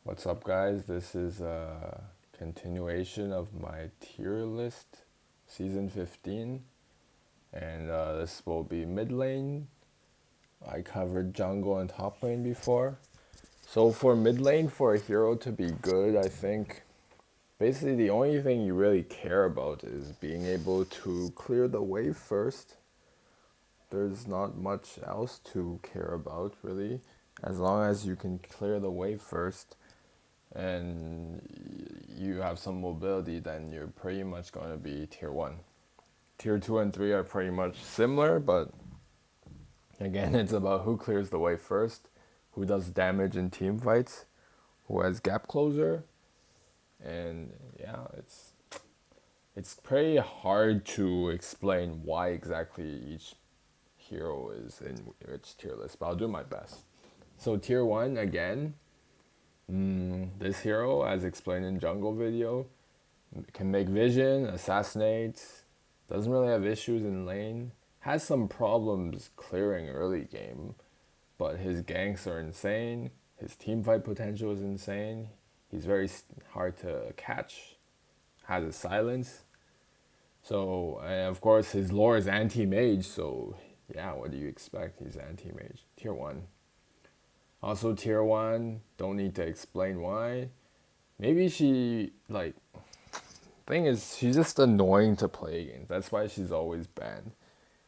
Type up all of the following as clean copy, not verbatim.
What's up, guys? This is a continuation of my tier list, season 15, and this will be mid lane. I covered jungle and top lane before. So, for mid lane, for a hero to be good, I think basically the only thing you really care about is being able to clear the wave first. There's not much else to care about, really, as long as you can clear the wave first and you have some mobility, then you're pretty much going to be tier 1. Tier 2 and 3 are pretty much similar, but again, it's about who clears the way first, who does damage in team fights, who has gap closer, and yeah, it's pretty hard to explain why exactly each hero is in which tier list, but I'll do my best. So tier 1, again, this hero, as explained in jungle video, can make vision, assassinate, doesn't really have issues in lane, has some problems clearing early game, but his ganks are insane, his team fight potential is insane, he's very hard to catch, has a silence, so, and of course his lore is anti-mage, so yeah, what do you expect? He's anti-mage, tier 1. Also tier 1, don't need to explain why. Maybe she, thing is, she's just annoying to play against. That's why she's always banned.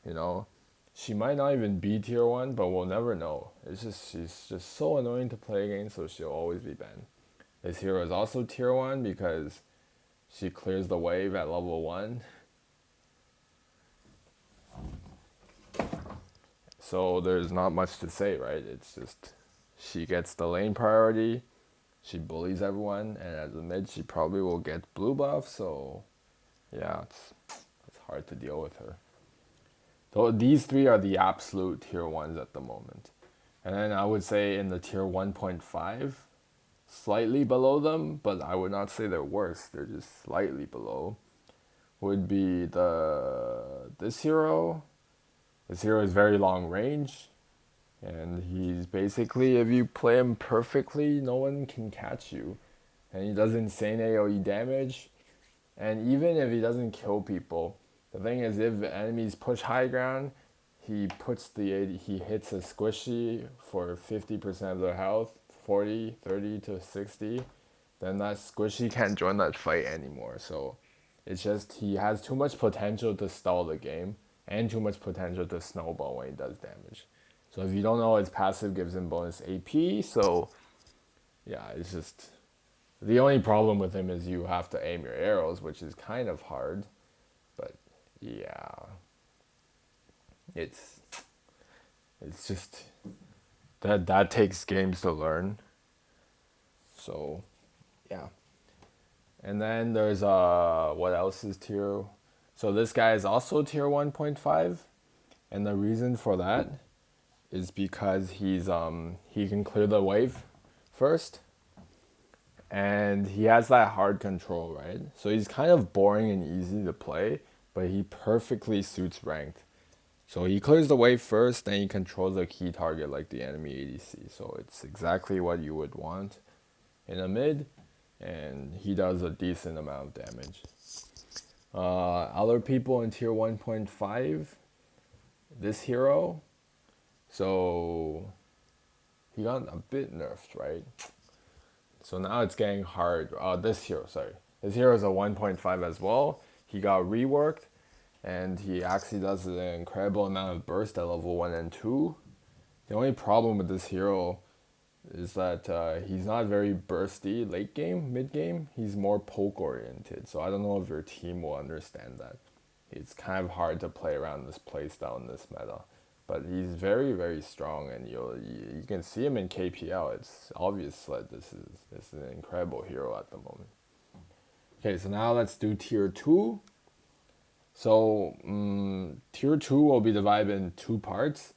You know, she might not even be tier 1, but we'll never know. She's just so annoying to play against, so she'll always be banned. This hero is also tier 1 because she clears the wave at level 1. So there's not much to say, right? It's just she gets the lane priority, she bullies everyone, and as a mid, she probably will get blue buff, so yeah, it's hard to deal with her. So these three are the absolute tier 1s at the moment. And then I would say in the tier 1.5, slightly below them, but I would not say they're worse, they're just slightly below, would be this hero. This hero is very long range, and he's basically, if you play him perfectly, no one can catch you. And he does insane AoE damage. And even if he doesn't kill people, the thing is, if enemies push high ground, he hits a squishy for 50% of their health, 40, 30 to 60. Then that squishy can't join that fight anymore. So it's just he has too much potential to stall the game and too much potential to snowball when he does damage. So if you don't know, his passive gives him bonus AP. So yeah, it's just the only problem with him is you have to aim your arrows, which is kind of hard. But yeah, it's just that takes games to learn. So yeah. And then there's what else is tier? So this guy is also tier 1.5, and the reason for that is because he can clear the wave first, and he has that hard control, right? So he's kind of boring and easy to play, but he perfectly suits ranked. So he clears the wave first, then he controls a key target like the enemy ADC. So it's exactly what you would want in a mid, and he does a decent amount of damage. Other people in tier 1.5, this hero, so he got a bit nerfed, right? So now it's getting hard. This hero is a 1.5 as well. He got reworked, and he actually does an incredible amount of burst at level 1 and 2. The only problem with this hero is that he's not very bursty late game, mid game. He's more poke oriented. So I don't know if your team will understand that. It's kind of hard to play around this playstyle in this meta. But he's very, very strong, and you can see him in KPL. It's obvious that this is an incredible hero at the moment. Okay, so now let's do tier 2. So tier 2 will be divided in two parts.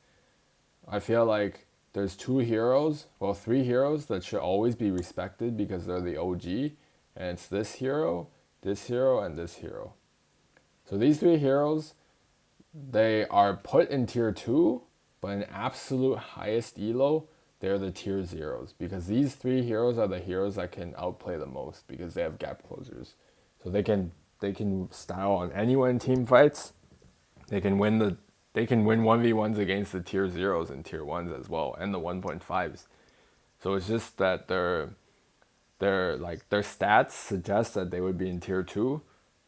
I feel like there's three heroes that should always be respected because they're the OG, and it's this hero, and this hero. So these three heroes, they are put in tier 2, but in absolute highest elo, they're the tier zeros, because these three heroes are the heroes that can outplay the most because they have gap closers. So they can style on anyone in team fights. They can win 1v1s against the tier zeros and tier ones as well, and the 1.5s. So it's just that their stats suggest that they would be in tier 2,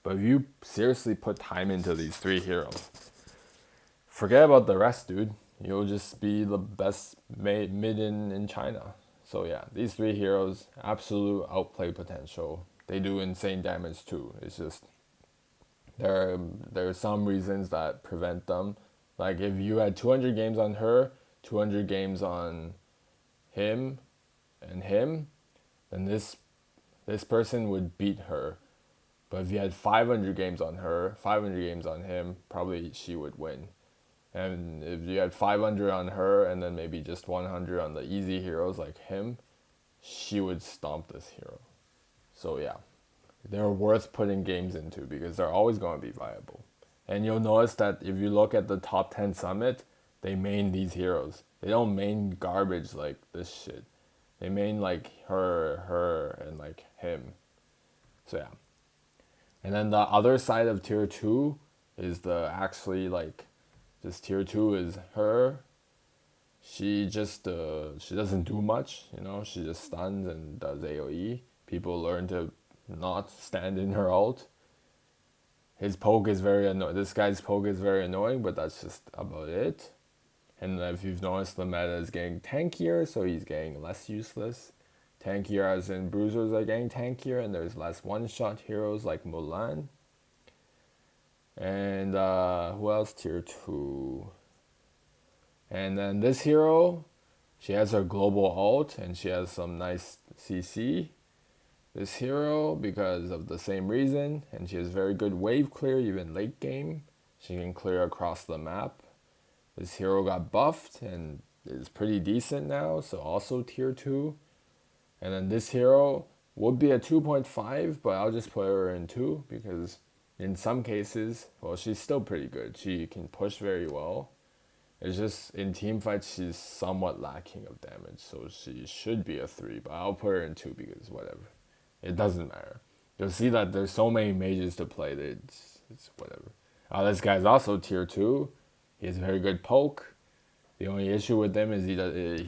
but if you seriously put time into these three heroes, forget about the rest, dude. You'll just be the best mid in China. So yeah, these three heroes, absolute outplay potential. They do insane damage too. It's just there are some reasons that prevent them. Like if you had 200 games on her, 200 games on him, and him, then this person would beat her. But if you had 500 games on her, 500 games on him, probably she would win. And if you had 500 on her and then maybe just 100 on the easy heroes like him, she would stomp this hero. So yeah, they're worth putting games into because they're always going to be viable. And you'll notice that if you look at the top 10 summit, they main these heroes. They don't main garbage like this shit. They main like her, and like him. So yeah. And then the other side of tier 2 is the actually like, just tier 2 is her. She just she doesn't do much, she just stuns and does AoE. People learn to not stand in her ult. His poke is very annoying. This guy's poke is very annoying, but that's just about it. And if you've noticed, the meta is getting tankier, so he's getting less useless. Tankier as in bruisers are getting tankier, and there's less one-shot heroes like Mulan. And who else? Tier 2. And then this hero, she has her global ult, and she has some nice CC. This hero, because of the same reason, and she has very good wave clear, even late game. She can clear across the map. This hero got buffed and is pretty decent now, so also tier 2. And then this hero would be a 2.5, but I'll just put her in 2 because in some cases, well, she's still pretty good. She can push very well. It's just in team fights, she's somewhat lacking of damage, so she should be a 3, but I'll put her in 2 because whatever. It doesn't matter. You'll see that there's so many mages to play that it's whatever. This guy's also tier 2. He has very good poke. The only issue with him is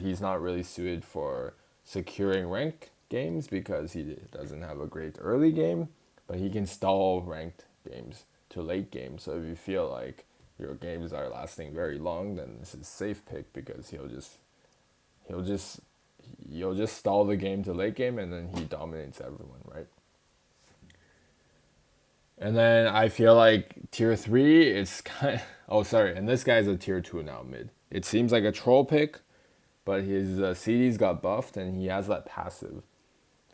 he's not really suited for securing rank games because he doesn't have a great early game, but he can stall ranked games to late game. So if you feel like your games are lasting very long, then this is a safe pick because you'll just stall the game to late game and then he dominates everyone, right? And then I feel like tier 3 it's kind of, and this guy's a tier 2 now mid. It seems like a troll pick, but his CD's got buffed and he has that passive.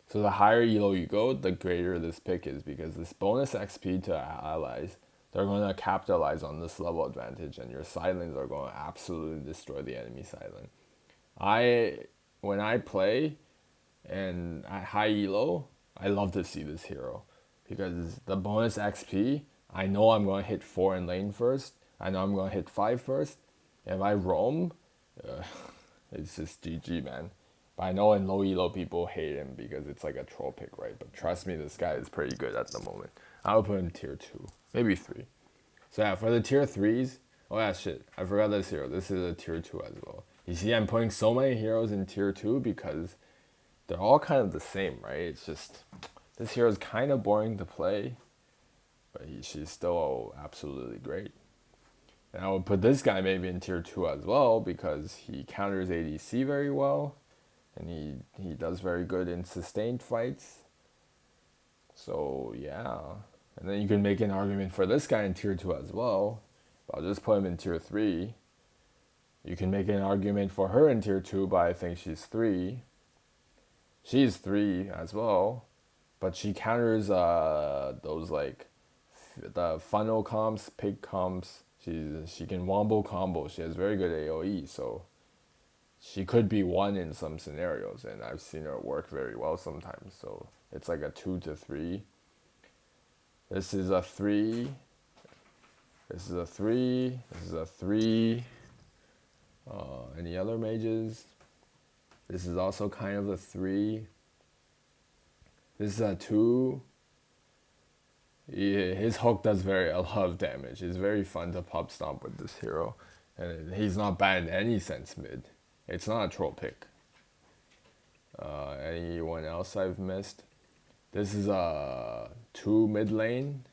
So the higher elo you go, the greater this pick is because this bonus XP to allies, they're going to capitalize on this level advantage and your silence are going to absolutely destroy the enemy silent. When I play and at high elo, I love to see this hero because the bonus XP, I know I'm going to hit 4 in lane first. I know I'm going to hit 5 first. If I roam, it's just GG, man. But I know in low elo people hate him because it's like a troll pick, right? But trust me, this guy is pretty good at the moment. I'll put him tier 2, maybe 3. So yeah, for the tier 3s, oh yeah, shit, I forgot this hero. This is a tier 2 as well. You see, I'm putting so many heroes in tier 2 because they're all kind of the same, right? It's just, this hero is kind of boring to play, but she's still absolutely great. And I would put this guy maybe in tier 2 as well because he counters ADC very well, and he does very good in sustained fights. So yeah, and then you can make an argument for this guy in tier 2 as well. But I'll just put him in tier 3. You can make an argument for her in tier 2, but I think she's 3. She's 3 as well, but she counters those like the funnel comps, pig comps. She can wombo combo. She has very good AoE, so she could be 1 in some scenarios, and I've seen her work very well sometimes. So it's like a 2 to 3. This is a 3. This is a 3. This is a 3. Any other mages? This is also kind of a 3. This is a 2. Yeah, his hook does a lot of damage. It's very fun to pop stomp with this hero. And he's not bad in any sense mid. It's not a troll pick. Anyone else I've missed? This is a 2 mid lane,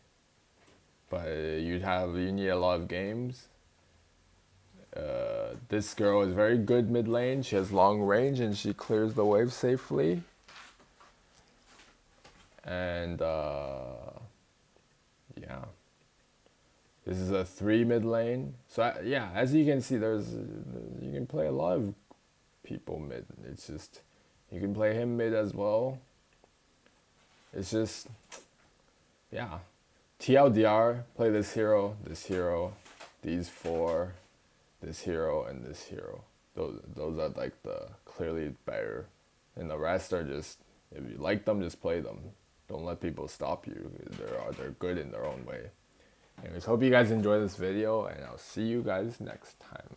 but you need a lot of games. This girl is very good mid lane. She has long range and she clears the wave safely. And yeah, this is a 3 mid lane. So yeah, as you can see, you can play a lot of people mid. It's just you can play him mid as well. It's just, yeah. TLDR, play this hero, these 4, this hero, and this hero. Those are like the clearly better. And the rest are just, if you like them, just play them. Don't let people stop you. They're good in their own way. Anyways, hope you guys enjoy this video, and I'll see you guys next time.